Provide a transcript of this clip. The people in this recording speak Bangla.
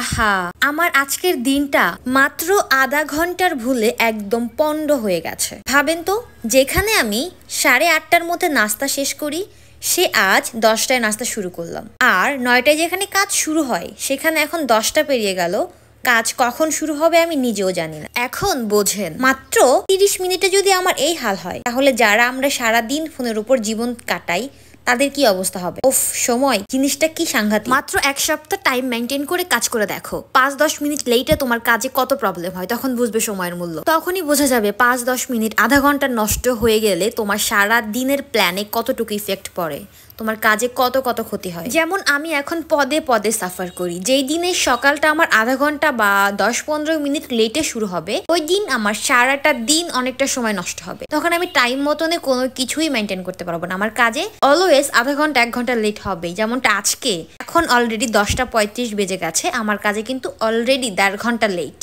আহা, আমার আজকের দিনটা মাত্র আধা ঘন্টার ভুলে একদম পণ্ড হয়ে গেছে। ভাবেন তো, যেখানে আমি 8:30টার মধ্যে নাস্তা শেষ করি, সে আজ 10টায় নাস্তা শুরু করলাম। আর 9টায় যেখানে কাজ শুরু হয়, সেখানে এখন 10টা পেরিয়ে গেল। কাজ কখন শুরু হবে আমি নিজেও জানি না। এখন বোঝেন, মাত্র 30 মিনিটে যদি আমার এই হাল হয়, তাহলে যারা আমরা সারাদিন ফোনের উপর জীবন কাটাই তাদের কি অবস্থা হবে। উফ, সময় জিনিসটা কি সাংঘাতিক। মাত্র এক সপ্তাহ টাইম মেনটেন করে কাজ করে দেখো, 5-10 মিনিট লেটে তোমার কাজে কত প্রবলেম হয়, তখন বুঝবে সময়ের মূল্য। তখনই বোঝা যাবে 5-10 মিনিট, আধা ঘন্টা নষ্ট হয়ে গেলে তোমার সারা দিনের প্ল্যানে কতটুকু ইফেক্ট পড়ে, তোমার কাজে কত কত ক্ষতি হয়। যেমন আমি এখন পদে পদে সাফার করি। যেই দিনে সকালটা আমার আধা ঘন্টা বা 10-15 মিনিট লেটে শুরু হবে, ওই দিন আমার সারাটা দিন অনেকটা সময় নষ্ট হবে। তখন আমি টাইম মতনে কোনো কিছুই মেনটেন করতে পারবো না। আমার কাজে অলওয়েজ আধা ঘন্টা 1 ঘন্টা লেট হবে। যেমনটা আজকে, এখন অলরেডি 10টা 35 বেজে গেছে, আমার কাজে কিন্তু অলরেডি 1.5 ঘন্টা লেট।